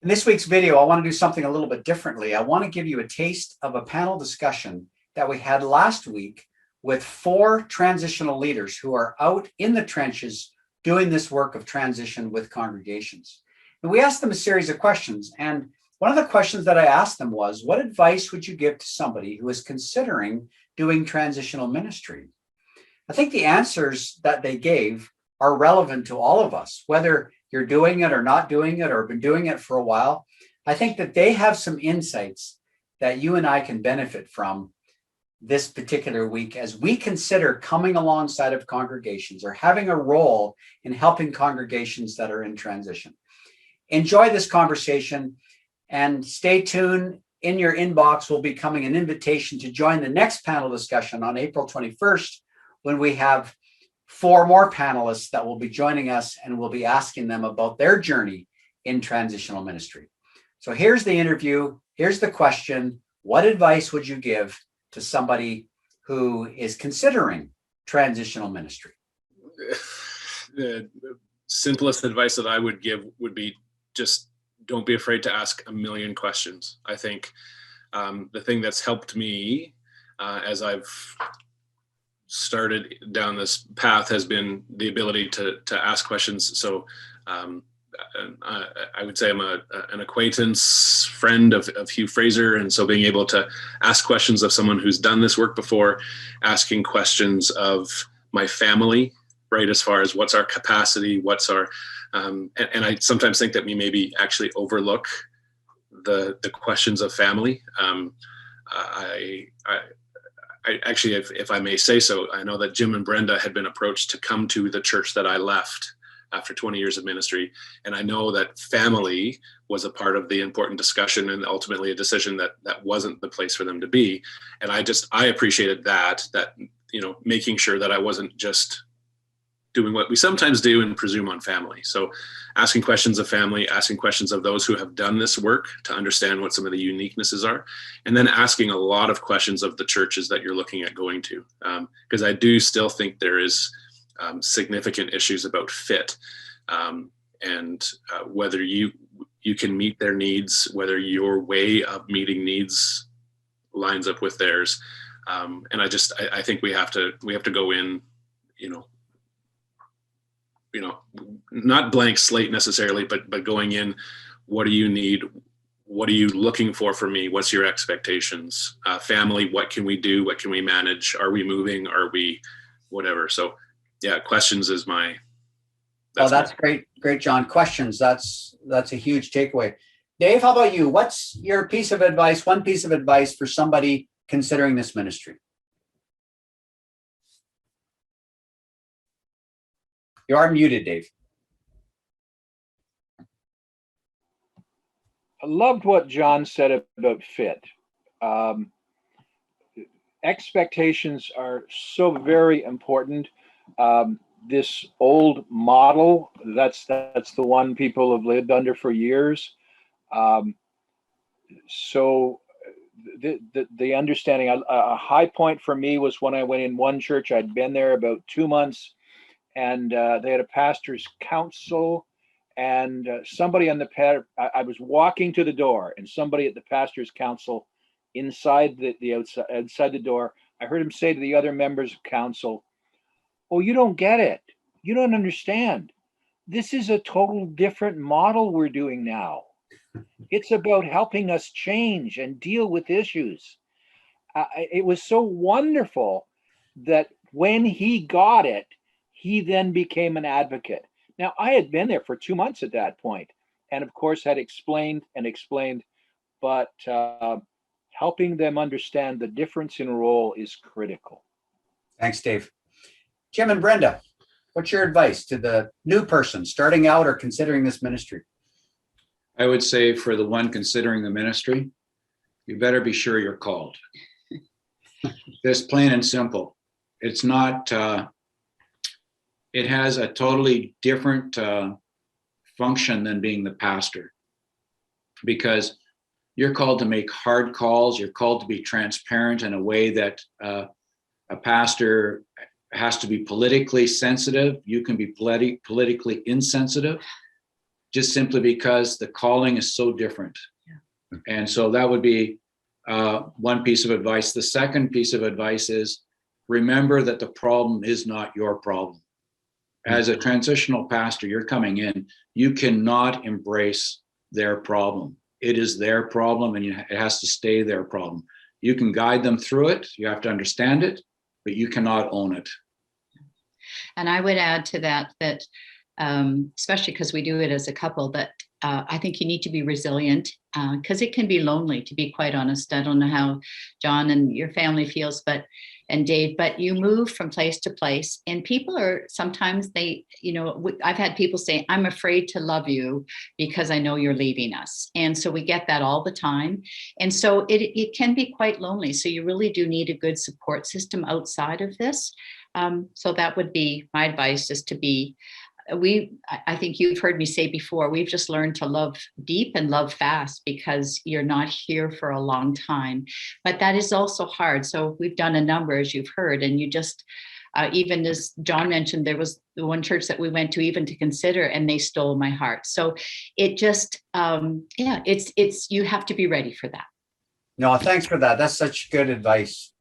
In this week's video, I want to do something a little bit differently. I want to give you a taste of a panel discussion that we had last week with 4 transitional leaders who are out in the trenches doing this work of transition with congregations. And we asked them a series of questions. And one of the questions that I asked them was, what advice would you give to somebody who is considering doing transitional ministry? I think the answers that they gave are relevant to all of us, whether you're doing it or not doing it or been doing it for a while. I think that they have some insights that you and I can benefit from this particular week as we consider coming alongside of congregations or having a role in helping congregations that are in transition. Enjoy this conversation and stay tuned. In your inbox will be coming an invitation to join the next panel discussion on April 21st, when we have 4 more panelists that will be joining us, and we'll be asking them about their journey in transitional ministry. So here's the interview. Here's the question. What advice would you give to somebody who is considering transitional ministry? The simplest advice that I would give would be just don't be afraid to ask a million questions. I think the thing that's helped me as I've started down this path has been the ability to ask questions. So I would say I'm an acquaintance friend of Hugh Fraser, and so being able to ask questions of someone who's done this work before, asking questions of my family, right, as far as what's our capacity, what's our and I sometimes think that we maybe actually overlook the questions of family. I actually, if I may say so, I know that Jim and Brenda had been approached to come to the church that I left after 20 years of ministry. And I know that family was a part of the important discussion and ultimately a decision that wasn't the place for them to be. And I appreciated that, making sure that I wasn't just doing what we sometimes do and presume on family. So asking questions of family, asking questions of those who have done this work to understand what some of the uniquenesses are, and then asking a lot of questions of the churches that you're looking at going to. Because I do still think there is significant issues about fit and whether you can meet their needs, whether your way of meeting needs lines up with theirs. And I think we have to go in, not blank slate necessarily, but going in, what do you need? What are you looking for me? What's your expectations? Family, what can we do? What can we manage? Are we moving? Are we whatever? So yeah, questions is That's great, John. Questions, that's a huge takeaway. Dave, how about you? What's your piece of advice, one piece of advice for somebody considering this ministry? You are muted, Dave. I loved what John said about fit. Expectations are so very important. This old model, that's the one people have lived under for years. So the understanding, a high point for me was when I went in one church. I'd been there about 2 months, and they had a pastor's council, and somebody on I was walking to the door, and somebody at the pastor's council inside outside the door, I heard him say to the other members of council, "Oh, you don't get it. You don't understand. This is a total different model we're doing now. It's about helping us change and deal with issues." It was so wonderful that when he got it, he then became an advocate. Now, I had been there for 2 months at that point, and of course had explained, but helping them understand the difference in role is critical. Thanks, Dave. Jim and Brenda, what's your advice to the new person starting out or considering this ministry? I would say for the one considering the ministry, you better be sure you're called. Just plain and simple. It's not, it has a totally different function than being the pastor, because you're called to make hard calls. You're called to be transparent in a way that a pastor has to be politically sensitive. You can be politically insensitive. just simply because the calling is so different. Yeah. And so that would be one piece of advice. The second piece of advice is remember that the problem is not your problem. As a transitional pastor, you're coming in, you cannot embrace their problem. It is their problem, and it has to stay their problem. You can guide them through it. You have to understand it, but you cannot own it. And I would add to that, especially because we do it as a couple, that I think you need to be resilient, because it can be lonely, to be quite honest. I don't know how John and your family feels, and Dave, but you move from place to place, and people are sometimes I've had people say, I'm afraid to love you because I know you're leaving us. And so we get that all the time. And so it can be quite lonely. So you really do need a good support system outside of this. So that would be my advice, is to be, I think you've heard me say before, we've just learned to love deep and love fast because you're not here for a long time. But that is also hard. So we've done a number, as you've heard, and you just, even as John mentioned, there was the one church that we went to even to consider, and they stole my heart. So it just, you have to be ready for that. No, thanks for that. That's such good advice.